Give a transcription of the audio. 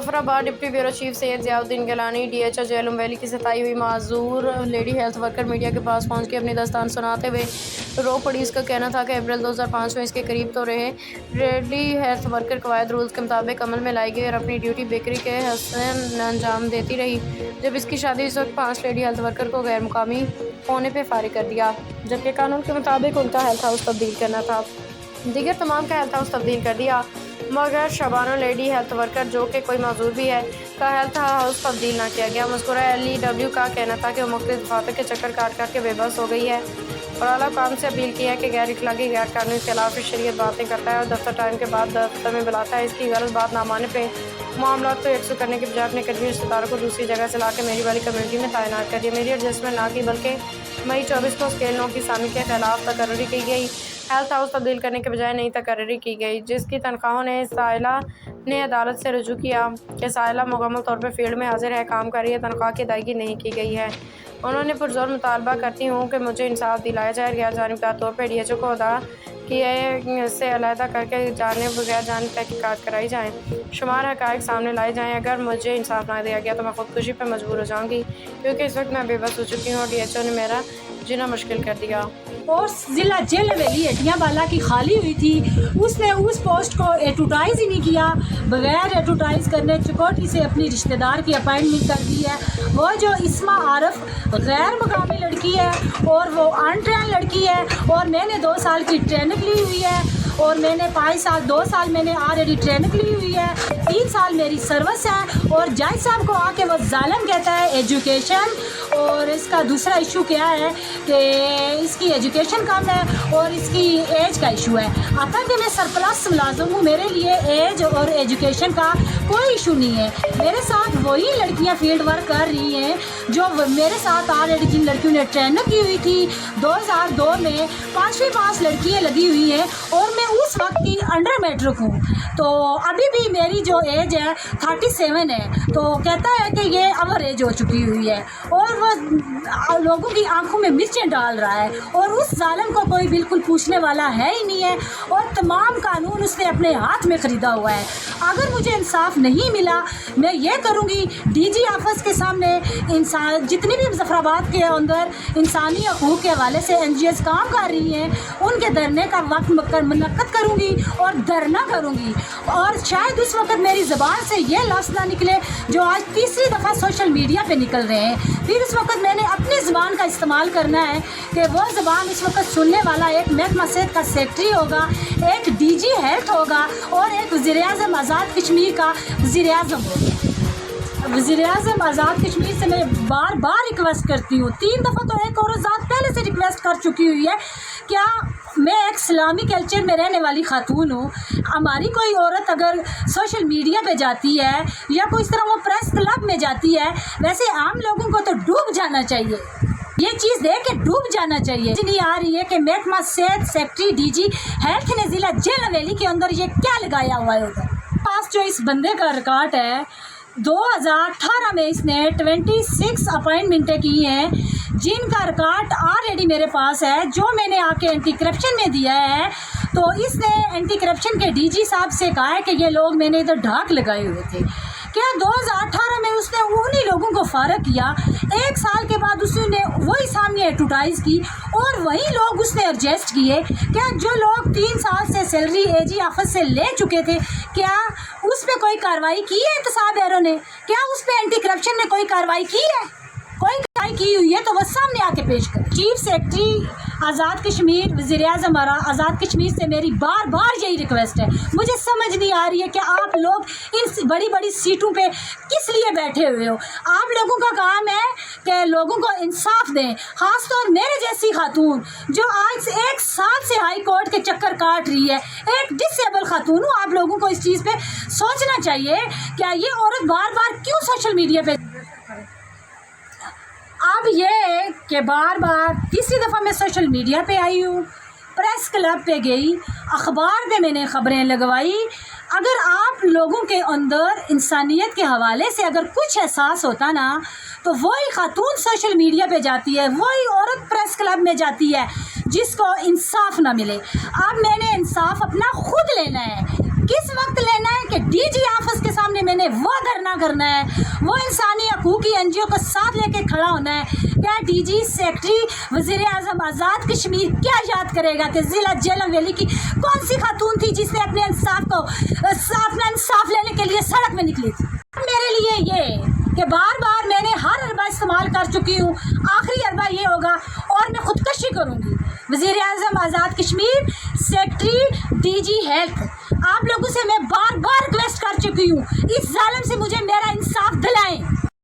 Muzaffarabad deputy bureau chief Syed Ziauddin Gilani DHO Jhelum valley की सताई हुई माजूर लेडी हेल्थ वर्कर मीडिया के पास पहुंच के अपनी दास्तान सुनाते हुए रो पड़ी। इसका कहना था कि अप्रैल 2005 में इसके करीब तो रहे लेडी हेल्थ वर्कर कवायद रूल्स के मुताबिक अमल में लाई गई और अपनी ड्यूटी बेकरी के हसन अंजाम देती रही। जब इसकी शादी इस वक्त 5 लेडी हेल्थ वर्कर को गैर मुकामी होने पर फारिग कर दिया, जबकि कानून के मुताबिक उनका हेल्थ हाउस तब्दील करना था। दीगर तमाम का हेल्थ हाउस तब्दील कर दिया, मगर शबानो लेडी हेल्थ वर्कर जो कि कोई मौजूद भी है का हेल्थ हाउस तब्दील ना किया गया। मज़कूरा LEW का कहना था कि वो मुख्तलिफ दफातर के चक्कर काट के बेबस हो गई है और आला काम से अपील की है कि गैर इखलाकी गैर कानूनी खिलाफ शरीयत बातें करता है और दफ्तर टाइम के बाद दफ्तर में बुलाता है। इसकी गलत बात ना मानने पे मामला को यकसू करने के बजाय अपने करीबी रिश्तेदारों को दूसरी जगह से ला के मेरी वाली कम्युनिटी में तैनात कर दिया। मेरी एडजस्टमेंट ना की बल्कि मई 24 को स्केल 9 की सामी के खिलाफ तकर्री की गई। हेल्थ हाउस तब्दील करने के बजाय नई तकर्री की गई, जिसकी तनख्वाहों ने साइला ने अदालत से रुजू किया कि साइला मुकम्मल तौर पर फील्ड में हाजिर है, काम कर रही है, तनख्वाह की अदायगी नहीं की गई है। उन्होंने पुरजोर मुतालबा करती हूँ कि मुझे इंसाफ दिलाया जाए। गैर जानिबदार तौर पर DHO को अदा किए से अलहदा करके जाने बगैर जानी तहकीकात कराई जाएँ, शुमार हक़ाइक़ सामने लाए जाएँ। अगर मुझे इंसाफ ना दिया गया तो मैं ख़ुदकुशी पर मजबूर हो जाऊँगी, क्योंकि इस वक्त मैं बेबस हो चुकी हूँ और DHO ने मेरा जीना मुश्किल कर दिया। पोस्ट ज़िला जेल वैली एटियाबाला की खाली हुई थी, उसने उस पोस्ट को एडवर्टाइज़ ही नहीं किया। बगैर एडवर्टाइज़ करने चकोटी से अपनी रिश्तेदार की अपॉइंटमेंट कर दी है। वो जो इस्मा आरफ गैर मुकामी लड़की है और वो अनट्रेन लड़की है और मैंने 2 साल की ट्रेनिंग ली हुई है और मैंने 2 साल मैंने ऑलरेडी ट्रेनिंग ली हुई है, 3 साल मेरी सर्विस है। और जज साहब को आके वो जालिम कहता है एजुकेशन, और इसका दूसरा इशू क्या है कि इसकी एजुकेशन कम है और इसकी एज का इशू है। आता कि मैं सरप्लस मुलाजिम हूँ, मेरे लिए एज और एजुकेशन का कोई इशू नहीं है। मेरे साथ वही लड़कियाँ फील्ड वर्क कर रही हैं जो मेरे साथ ऑलरेडी जिन लड़कियों ने ट्रेनिंग की हुई थी। 2002 में 5वीं पास लड़कियाँ लगी हुई हैं और मैं उस वक्त की अंडर मैट्रिक हूँ, तो अभी भी मेरी जो एज है 37 है। तो कहता है कि ये अवर एज हो चुकी हुई है और वो लोगों की आंखों में मिर्चें डाल रहा है और उस जालिम को कोई बिल्कुल पूछने वाला है ही नहीं है और तमाम कानून उसने अपने हाथ में ख़रीदा हुआ है। अगर मुझे इंसाफ नहीं मिला, मैं ये करूँगी DG ऑफिस के सामने इंसान जितनी भी मुजफ्फराबाद के अंदर इंसानी हकूक़ के हवाले से NGOs काम कर रही हैं, उनके धरने का वक्त मुनक्कद करूँगी और धरना करूँगी। और शायद उस वक्त मेरी ज़बान से ये लफ्ज़ ना निकले जो आज तीसरी दफ़ा सोशल मीडिया पे निकल रहे हैं। फिर उस वक्त मैंने अपनी ज़बान का इस्तेमाल करना है कि वो ज़बान उस वक्त सुनने वाला एक महकमा सेहत का सेक्रेटरी होगा, एक DG हेल्थ होगा और एक वज़ीर-ए-आज़म आज़ाद कश्मीर का वज़ीर-ए-आज़म होगा। वज़ीर-ए-आज़म आज़ाद कश्मीर से मैं बार बार रिक्वेस्ट करती हूँ, 3 दफ़ा तो एक और ज़ात पहले से रिक्वेस्ट कर चुकी हुई है। क्या मैं एक इस्लामी कल्चर में रहने वाली खातून हूँ, हमारी कोई औरत अगर सोशल मीडिया पे जाती है या कोई इस तरह वो प्रेस क्लब में जाती है, वैसे आम लोगों को तो डूब जाना चाहिए, ये चीज़ देख के डूब जाना चाहिए। नहीं आ रही है कि महकमा सेहत सेक्रेटरी DG हेल्थ ने ज़िला जेल वैली के अंदर ये क्या लगाया हुआ है। उधर पास जो इस बंदे का रिकॉर्ड है, 2018 में इसने 26 अपॉइंटमेंटें की हैं, जिनका रिकॉर्ड ऑलरेडी मेरे पास है, जो मैंने आके एंटी करप्शन में दिया है। तो इसने एंटी करप्शन के DG साहब से कहा है कि ये लोग मैंने इधर ढाक लगाए हुए थे। क्या 2018 में उसने उन्हीं लोगों को फारग किया, 1 साल के बाद उसने वही सामने एडवर्टाइज़ की और वही लोग उसने एडजस्ट किए। क्या जो लोग 3 साल से सैलरी AG ऑफिस से ले चुके थे, क्या उस पर कोई कार्रवाई की है एहतसाब एरो ने? क्या उस पर एंटी करप्शन ने कोई कार्रवाई की है? कोई कार्रवाई की हुई है तो वह सामने आके पेश कर। चीफ सेक्रेटरी आज़ाद कश्मीर वज़ीर-ए-आज़म आज़ाद कश्मीर से मेरी बार बार यही रिक्वेस्ट है। मुझे समझ नहीं आ रही है कि आप लोग इन बड़ी बड़ी सीटों पे किस लिए बैठे हुए हो। आप लोगों का काम है कि लोगों को इंसाफ दें, ख़ासतौर मेरे जैसी खातून जो आज 1 साल से हाई कोर्ट के चक्कर काट रही है, एक डिसेबल खातून हूँ। आप लोगों को इस चीज़ पे सोचना चाहिए, क्या ये औरत बार बार क्यों सोशल मीडिया पे। अब ये कि बार बार तीसरी दफ़ा मैं सोशल मीडिया पे आई हूँ, प्रेस क्लब पे गई, अखबार पे मैंने ख़बरें लगवाई। अगर आप लोगों के अंदर इंसानियत के हवाले से अगर कुछ एहसास होता ना, तो वही खातून सोशल मीडिया पे जाती है, वही औरत प्रेस क्लब में जाती है जिसको इंसाफ ना मिले। अब मैंने इंसाफ अपना खुद लेना है किस वक्त लेना है कि डीजी ऑफिस के सामने मैंने वो धरना करना है, वो इंसानी हकूक़ की एनजीओ को साथ लेके खड़ा होना है। क्या डीजी सेक्रेटरी वज़ीर आज़म आज़ाद कश्मीर क्या याद करेगा कि ज़िला झेलम वैली की कौन सी खातून थी जिसने अपने अपना इंसाफ लेने के लिए सड़क में निकली थी। मेरे लिए ये कि बार बार मैंने हर अरबा इस्तेमाल कर चुकी हूँ, आखिरी अरबा ये होगा और मैं खुदकशी करूँगी। वज़ीर आज़म Azad Kashmir, secretary DG health, आप लोगों से मैं बार बार रिक्वेस्ट कर चुकी हूँ, इस जालिम से मुझे मेरा इंसाफ दिलाएं।